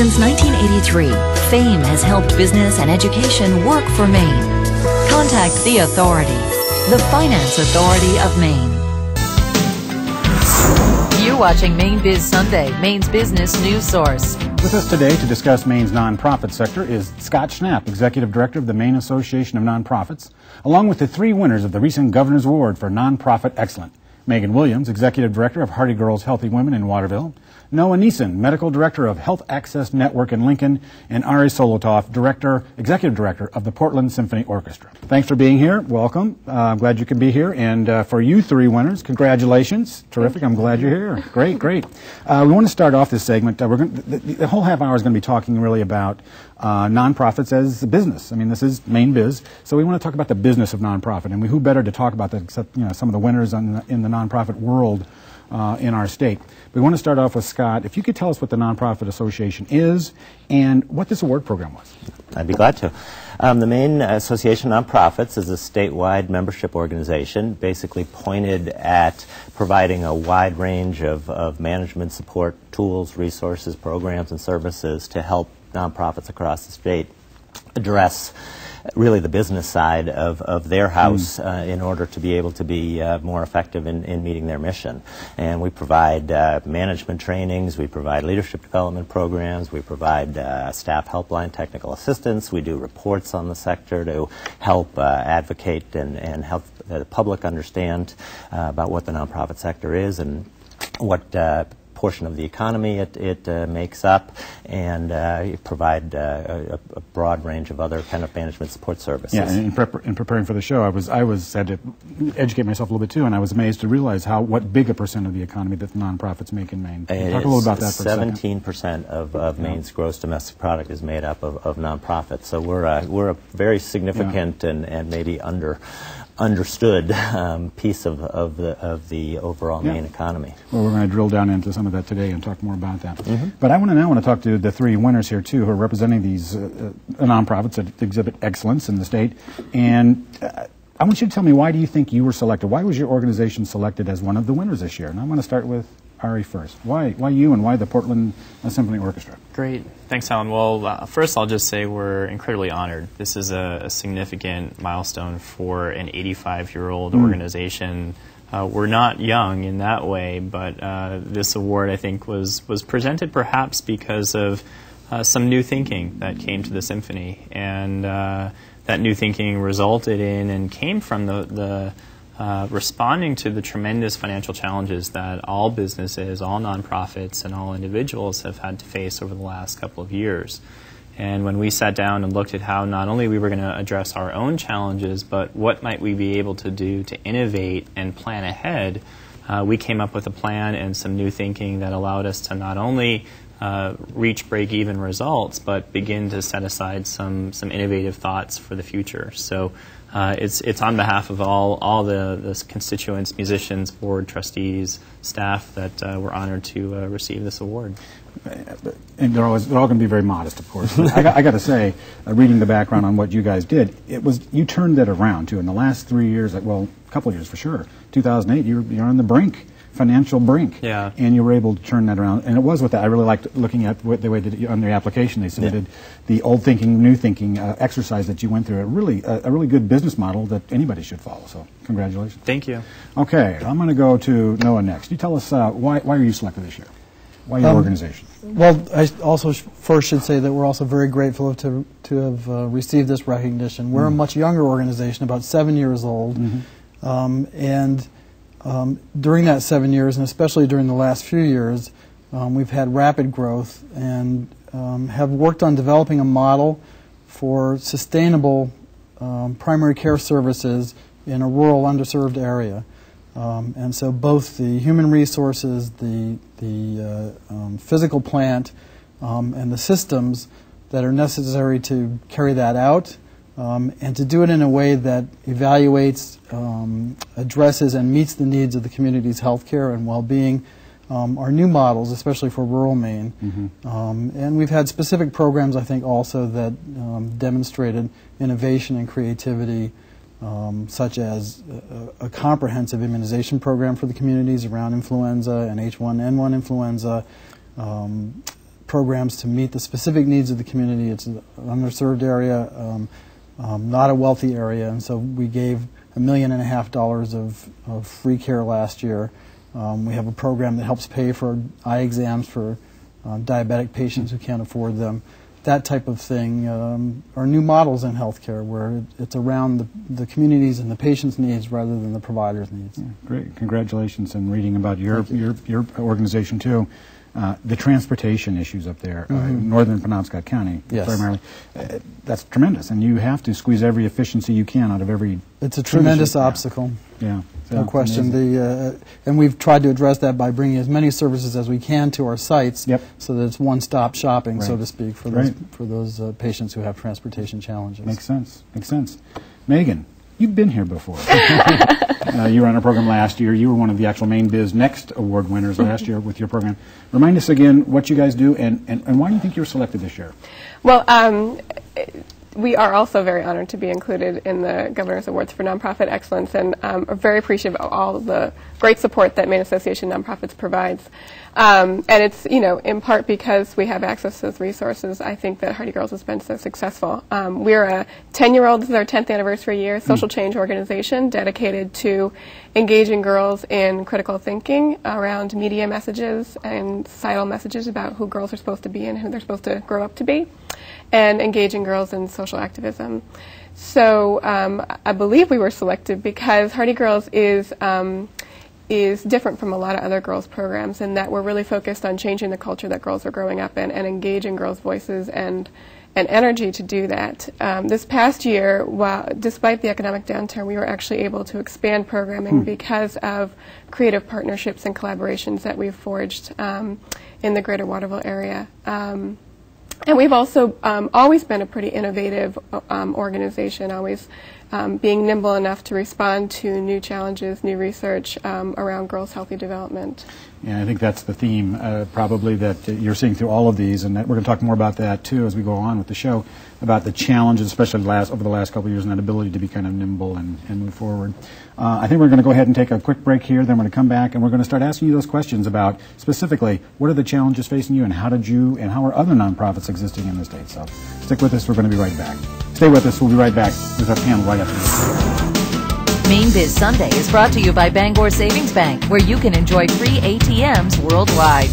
Since 1983, FAME has helped business and education work for Maine. Contact the authority, the Finance Authority of Maine. You're watching Mainebiz Sunday, Maine's business news source. With us today to discuss Maine's nonprofit sector is Scott Schnapp, Executive Director of the Maine Association of Nonprofits, along with the 3 winners of the recent Governor's Award for Nonprofit Excellence. Megan Williams, Executive Director of Hearty Girls Healthy Women in Waterville, Nesin, Medical Director of Health Access Network in Lincoln, and Ari Solotoff, Executive Director of the Portland Symphony Orchestra. Thanks for being here. Welcome. I'm glad you could be here. And for you 3 winners, congratulations. Terrific. I'm glad you're here. Great, great. We want to start off this segment. The whole half hour is going to be talking really about nonprofits as a business. I mean, this is Mainebiz, so we want to talk about the business of nonprofit. And who better to talk about that except some of the winners in the nonprofit world in our state. We want to start off with Scott. If you could tell us what the Nonprofit Association is and what this award program was. I'd be glad to. The Maine Association of Nonprofits is a statewide membership organization basically pointed at providing a wide range of management support tools, resources, programs, and services to help nonprofits across the state address really the business side of their house in order to be able to be more effective in meeting their mission. And we provide management trainings, we provide leadership development programs, we provide staff helpline technical assistance, we do reports on the sector to help advocate and help the public understand about what the nonprofit sector is and what portion of the economy it makes up, and provide a broad range of other kind of management support services. Yeah, and in preparing for the show, I had to educate myself a little bit too, and I was amazed to realize what big a percent of the economy that nonprofits make in Maine. Talk a little about that for a second. 17% of Maine's gross domestic product is made up of nonprofits, so we're a very significant and maybe understood piece of the overall Maine economy. Well, we're going to drill down into some of that today and talk more about that. But I want to talk to the 3 winners here too, who are representing these nonprofits that exhibit excellence in the state. And I want you to tell me, why do you think you were selected? Why was your organization selected as one of the winners this year? And I want to start with Ari first. Why you, and why the Portland Symphony Orchestra? Great. Thanks, Alan. Well, first I'll just say we're incredibly honored. This is a significant milestone for an 85-year-old organization. We're not young in that way, but this award, I think, was presented perhaps because of some new thinking that came to the symphony. And that new thinking resulted in and came from the responding to the tremendous financial challenges that all businesses, all nonprofits, and all individuals have had to face over the last couple of years. And when we sat down and looked at how not only we were going to address our own challenges, but what might we be able to do to innovate and plan ahead, we came up with a plan and some new thinking that allowed us to not only reach break-even results, but begin to set aside some innovative thoughts for the future. So it's on behalf of all the constituents, musicians, board, trustees, staff that we're honored to receive this award. And they're all going to be very modest, of course. I got to say, reading the background on what you guys did, you turned that around too. In the last 3 years, well, a couple of years for sure. 2008, you're on the brink. Financial brink, and you were able to turn that around. And it was with that. I really liked looking at the way that on their application they submitted the old thinking, new thinking exercise that you went through. A really good business model that anybody should follow. So congratulations. Thank you. Okay, I'm going to go to Noah next. You tell us why are you selected this year? Why your organization? Well, I also first should say that we're also very grateful to have received this recognition. We're a much younger organization, about 7 years old, and during that 7 years, and especially during the last few years, we've had rapid growth and have worked on developing a model for sustainable primary care services in a rural, underserved area. And so both the human resources, the physical plant, and the systems that are necessary to carry that out, and to do it in a way that evaluates, addresses, and meets the needs of the community's health care and well-being are new models, especially for rural Maine. And we've had specific programs, I think, also that demonstrated innovation and creativity, such as a comprehensive immunization program for the communities around influenza and H1N1 influenza, programs to meet the specific needs of the community. It's an underserved area, not a wealthy area, and so we gave $1.5 million of free care last year. We have a program that helps pay for eye exams for diabetic patients who can't afford them. That type of thing are new models in healthcare where it's around the communities and the patient's needs rather than the provider's needs. Yeah, great. Congratulations on reading about your organization too. The transportation issues up there, northern Penobscot County, yes. primarily, that's tremendous, and you have to squeeze every efficiency you can out of every... It's a tremendous obstacle. Yeah. No question. And we've tried to address that by bringing as many services as we can to our sites, yep. so that it's one-stop shopping, right. so to speak, for those patients who have transportation challenges. Makes sense. Makes sense. Megan, you've been here before. You were on our program last year. You were one of the actual Mainebiz Next Award winners last year with your program. Remind us again what you guys do and why do you think you were selected this year? Well, we are also very honored to be included in the Governor's Awards for Nonprofit Excellence, and are very appreciative of all of the great support that Maine Association of Nonprofits provides. And it's, in part because we have access to those resources, I think that Hardy Girls has been so successful. We're a 10-year-old, this is our 10th anniversary year, social change organization dedicated to engaging girls in critical thinking around media messages and societal messages about who girls are supposed to be and who they're supposed to grow up to be, and engaging girls in social activism. So I believe we were selected because Hardy Girls is different from a lot of other girls' programs in that we're really focused on changing the culture that girls are growing up in and engaging girls' voices and energy to do that. This past year, despite the economic downturn, we were actually able to expand programming because of creative partnerships and collaborations that we've forged in the greater Waterville area. And we've also always been a pretty innovative organization, always being nimble enough to respond to new challenges, new research around girls' healthy development. Yeah, I think that's the theme, probably, that you're seeing through all of these, and that we're going to talk more about that, too, as we go on with the show, about the challenges, especially over the last couple of years, and that ability to be kind of nimble and move forward. I think we're going to go ahead and take a quick break here, then we're going to come back, and we're going to start asking you those questions about, specifically, what are the challenges facing you, and how are other nonprofits existing in the state? So stick with us, we're going to be right back. Stay with us, we'll be right back with our panel right after this. Mainebiz Sunday is brought to you by Bangor Savings Bank, where you can enjoy free ATMs worldwide.